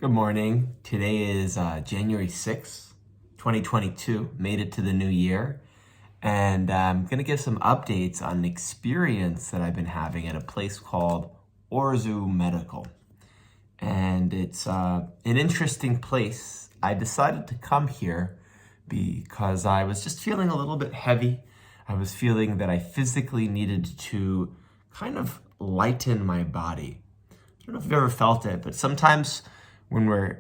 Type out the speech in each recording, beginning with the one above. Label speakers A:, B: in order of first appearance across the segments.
A: Good morning. Today is January 6th, 2022. Made it to the new year. And I'm going to give some updates on an experience that I've been having at a place called Orzu Medical. And it's an interesting place. I decided to come here because I was just feeling a little bit heavy. I was feeling that I physically needed to kind of lighten my body. I don't know if you've ever felt it, but sometimes when we're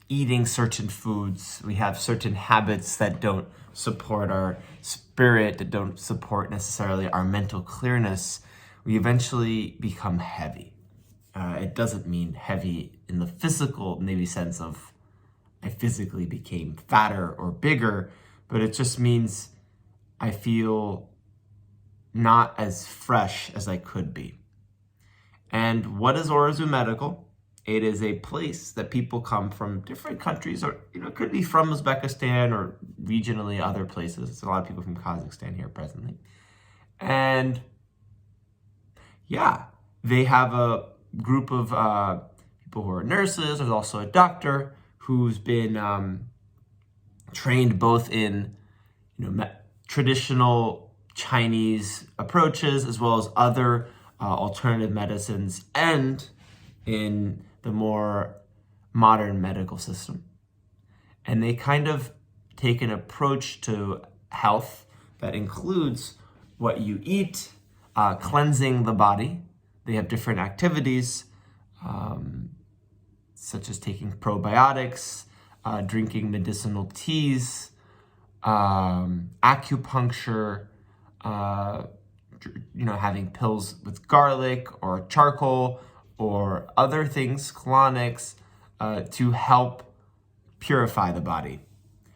A: eating certain foods, we have certain habits that don't support our spirit, that don't support necessarily our mental clearness. We eventually become heavy. It doesn't mean heavy in the physical, maybe sense of I physically became fatter or bigger, but it just means I feel not as fresh as I could be. And what is Orzu Medical? It is a place that people come from different countries, or it could be from Uzbekistan or regionally other places. There's a lot of people from Kazakhstan here presently. And yeah, they have a group of people who are nurses. There's also a doctor who's been trained both in traditional Chinese approaches as well as other alternative medicines and in the more modern medical system. And they kind of take an approach to health that includes what you eat, cleansing the body. They have different activities, such as taking probiotics, drinking medicinal teas, acupuncture, having pills with garlic or charcoal, or other things, colonics, to help purify the body.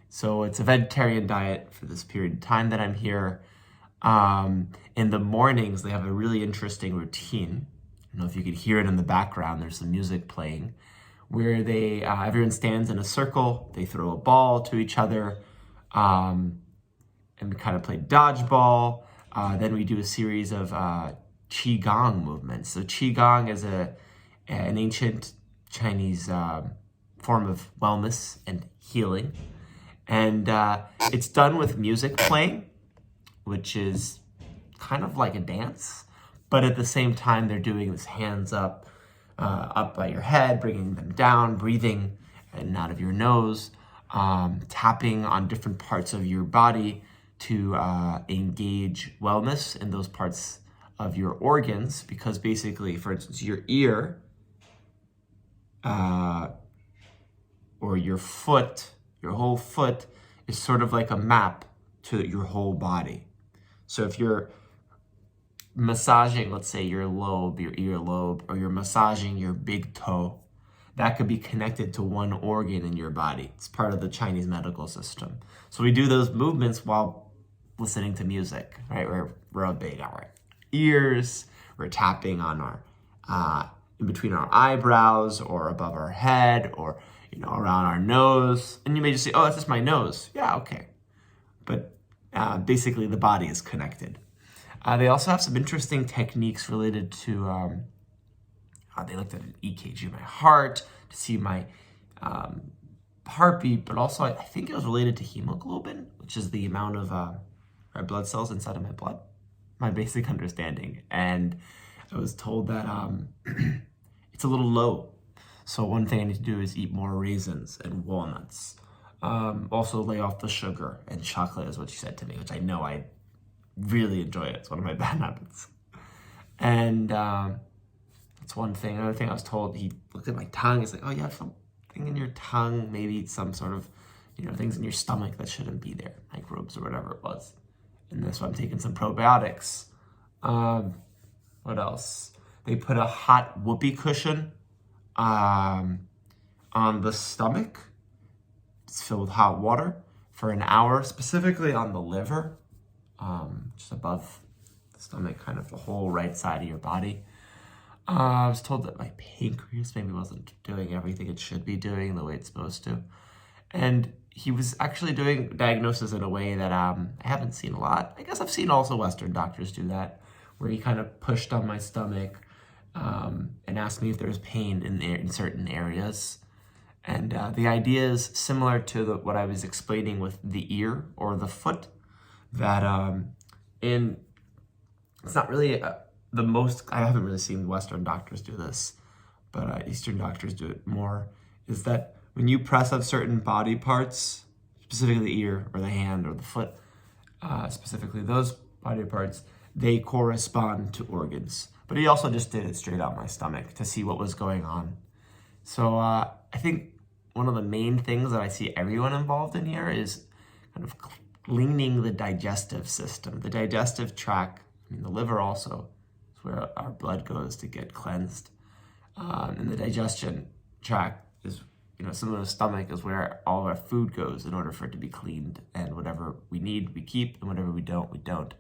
A: So it's a vegetarian diet for this period of time that I'm here. In the mornings, they have a really interesting routine. I don't know if you could hear it in the background. There's some music playing where everyone stands in a circle. They throw a ball to each other, and we kind of play dodgeball. Then we do a series of Qigong movements. So Qigong is an ancient Chinese form of wellness and healing. And it's done with music playing, which is kind of like a dance. But at the same time, they're doing this hands up by your head, bringing them down, breathing in and out of your nose, tapping on different parts of your body to engage wellness in those parts of your organs, because basically, for instance, your ear or your foot, your whole foot is sort of like a map to your whole body. So if you're massaging, let's say your earlobe, or you're massaging your big toe, that could be connected to one organ in your body. It's part of the Chinese medical system. So we do those movements while listening to music, right? We're rubbing our ears, we're tapping on our in between our eyebrows or above our head or around our nose. And you may just say, oh, that's just my nose. Yeah, okay. But basically the body is connected. They also have some interesting techniques related to they looked at an EKG of my heart to see my heartbeat, but also I think it was related to hemoglobin, which is the amount of red blood cells inside of my blood. My basic understanding. And I was told that it's a little low. So one thing I need to do is eat more raisins and walnuts. Also lay off the sugar and chocolate is what she said to me, which I know I really enjoy it. It's one of my bad habits. And that's one thing. Another thing I was told, he looked at my tongue. He's like, oh, you have something in your tongue, maybe some sort of, things in your stomach that shouldn't be there, microbes or whatever it was. And that's why I'm taking some probiotics. What else? They put a hot whoopee cushion on the stomach. It's filled with hot water for an hour, specifically on the liver, just above the stomach, kind of the whole right side of your body. I was told that my pancreas maybe wasn't doing everything it should be doing the way it's supposed to. And he was actually doing diagnosis in a way that I haven't seen a lot. I guess I've seen also Western doctors do that, where he kind of pushed on my stomach and asked me if there's pain in certain areas. And the idea is similar to what I was explaining with the ear or the foot, that it's not really the most, I haven't really seen Western doctors do this, but Eastern doctors do it more, is that when you press on certain body parts, specifically the ear or the hand or the foot, specifically those body parts, they correspond to organs. But he also just did it straight out my stomach to see what was going on. So I think one of the main things that I see everyone involved in here is kind of cleaning the digestive system. The digestive tract, the liver also is where our blood goes to get cleansed. And the digestion tract is, similar to the stomach, is where all of our food goes in order for it to be cleaned. And whatever we need, we keep, and whatever we don't, we don't.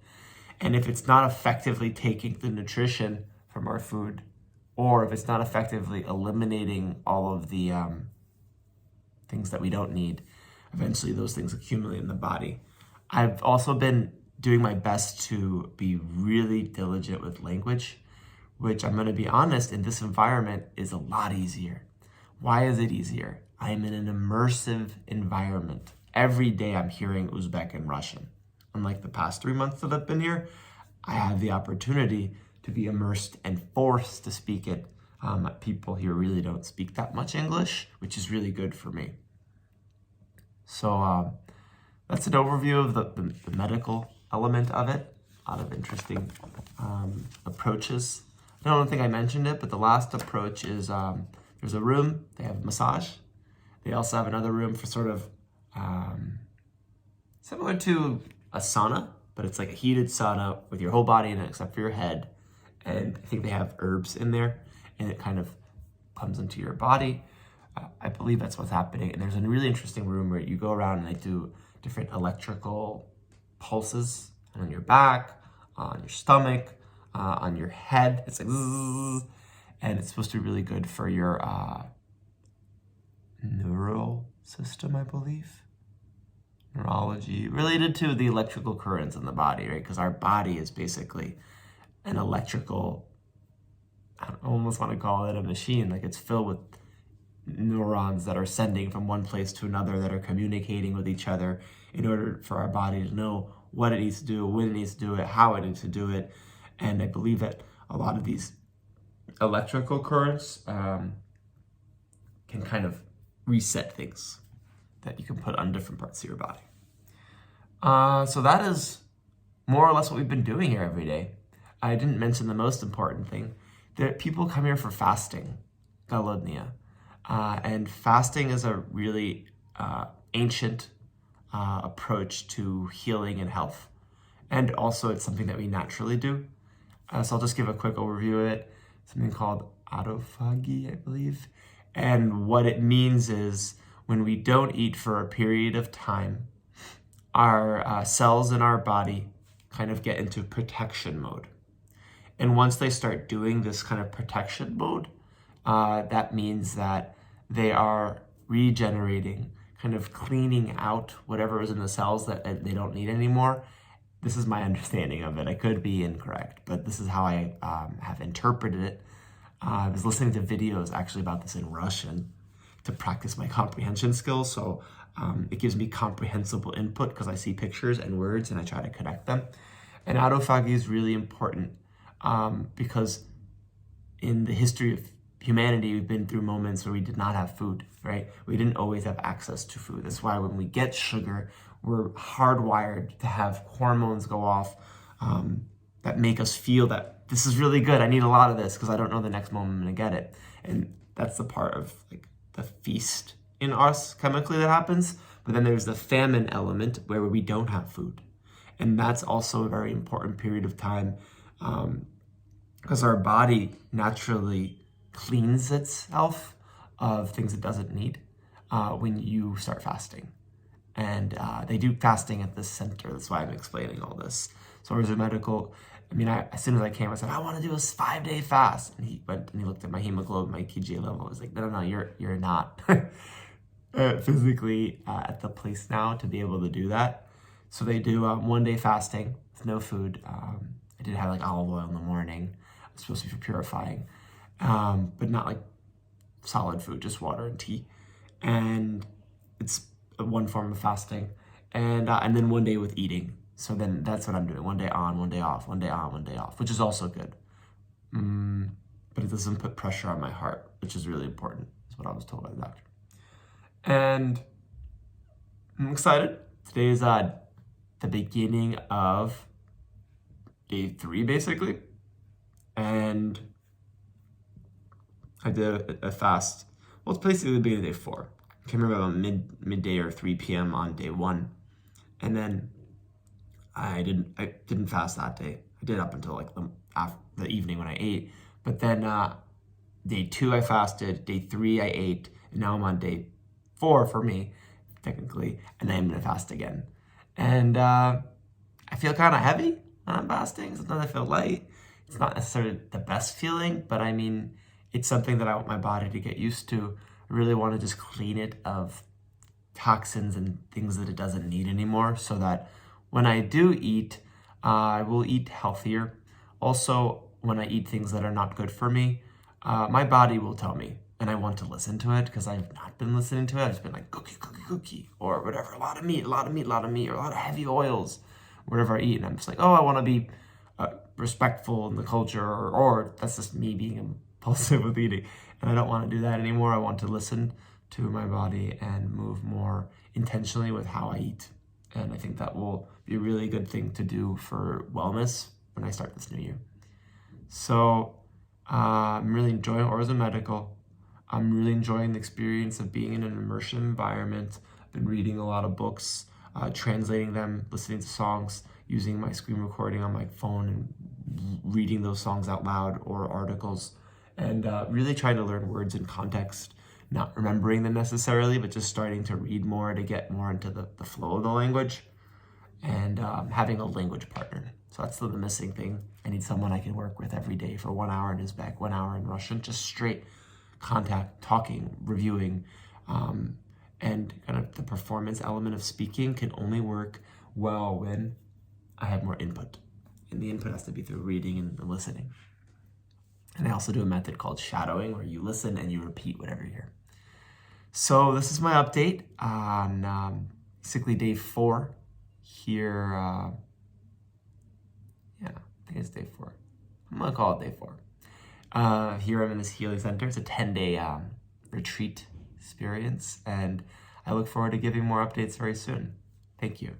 A: And if it's not effectively taking the nutrition from our food, or if it's not effectively eliminating all of the things that we don't need, eventually those things accumulate in the body. I've also been doing my best to be really diligent with language, which, I'm going to be honest, in this environment is a lot easier. Why is it easier? I'm in an immersive environment. Every day I'm hearing Uzbek and Russian. Unlike the past 3 months that I've been here, I have the opportunity to be immersed and forced to speak it. People here really don't speak that much English, which is really good for me. So that's an overview of the medical element of it. A lot of interesting approaches. I don't think I mentioned it, but the last approach is there's a room, they have a massage. They also have another room for sort of similar to a sauna, but it's like a heated sauna with your whole body in it except for your head. And I think they have herbs in there, and it kind of comes into your body. I believe that's what's happening. And there's a really interesting room where you go around and they do different electrical pulses on your back, on your stomach, on your head. It's like zzz, and it's supposed to be really good for your neural system, I believe. Neurology, related to the electrical currents in the body, right? Because our body is basically an electrical, I almost want to call it a machine. Like, it's filled with neurons that are sending from one place to another, that are communicating with each other in order for our body to know what it needs to do, when it needs to do it, how it needs to do it. And I believe that a lot of these electrical currents can kind of reset things that you can put on different parts of your body. So that is more or less what we've been doing here every day. I didn't mention the most important thing, that people come here for fasting, galodnia. And fasting is a really ancient approach to healing and health. And also it's something that we naturally do. So I'll just give a quick overview of it. Something called autophagy, I believe. And what it means is when we don't eat for a period of time, our cells in our body kind of get into protection mode. And once they start doing this kind of protection mode, that means that they are regenerating, kind of cleaning out whatever is in the cells that they don't need anymore. This is my understanding of it. I could be incorrect, but this is how I have interpreted it. I was listening to videos actually about this in Russian to practice my comprehension skills. So it gives me comprehensible input because I see pictures and words and I try to connect them. And autophagy is really important because in the history of humanity, we've been through moments where we did not have food, right? We didn't always have access to food. That's why when we get sugar, we're hardwired to have hormones go off that make us feel that this is really good. I need a lot of this because I don't know the next moment I'm gonna get it. And that's the part of like the feast in us chemically that happens. But then there's the famine element where we don't have food. And that's also a very important period of time because our body naturally cleans itself of things it doesn't need when you start fasting. And they do fasting at the center. That's why I'm explaining all this. So Orzu Medical, as soon as I came, I said, I want to do a 5-day fast. And he went and he looked at my hemoglobin, my KGA level. I was like, no, you're not physically at the place now to be able to do that. So they do 1-day fasting with no food. I did have like olive oil in the morning. It's supposed to be for purifying. but not like solid food, just water and tea. And it's one form of fasting. And then one day with eating. So then that's what I'm doing. One day on, one day off, one day on, one day off, which is also good. But it doesn't put pressure on my heart, which is really important, is what I was told by the doctor. And I'm excited. Today is the beginning of day 3, basically. And I did a fast. Well, it's basically the beginning of day 4. I can't remember about midday or 3 p.m. on day 1. And then I didn't fast that day. I did up until like the evening when I ate. But then day 2 I fasted, day 3 I ate, and now I'm on day 4 for me, technically, and then I'm gonna fast again. And I feel kind of heavy when I'm fasting. Sometimes I feel light. It's not necessarily the best feeling, but I mean, it's something that I want my body to get used to. I really want to just clean it of toxins and things that it doesn't need anymore, so that when I do eat, I will eat healthier. Also, when I eat things that are not good for me, my body will tell me, and I want to listen to it because I've not been listening to it. I've just been like cookie, or whatever, a lot of meat, or a lot of heavy oils, whatever I eat. And I'm just like, oh, I want to be respectful in the culture, or that's just me being impulsive with eating. And I don't want to do that anymore. I want to listen to my body and move more intentionally with how I eat. And I think that will be a really good thing to do for wellness when I start this new year. So I'm really enjoying Orzu Medical. I'm really enjoying the experience of being in an immersive environment. I've been reading a lot of books, translating them, listening to songs, using my screen recording on my phone and reading those songs out loud or articles, and really trying to learn words in context, not remembering them necessarily, but just starting to read more to get more into the flow of the language, and having a language partner. So that's the missing thing. I need someone I can work with every day for 1 hour in Uzbek, 1 hour in Russian, just straight contact, talking, reviewing, and kind of the performance element of speaking can only work well when I have more input. And the input has to be through reading and listening. And I also do a method called shadowing, where you listen and you repeat whatever you hear. So this is my update on basically day 4 here. I think it's day 4. I'm gonna call it day 4. Here I'm in this healing center. It's a 10-day retreat experience, and I look forward to giving more updates very soon. Thank you.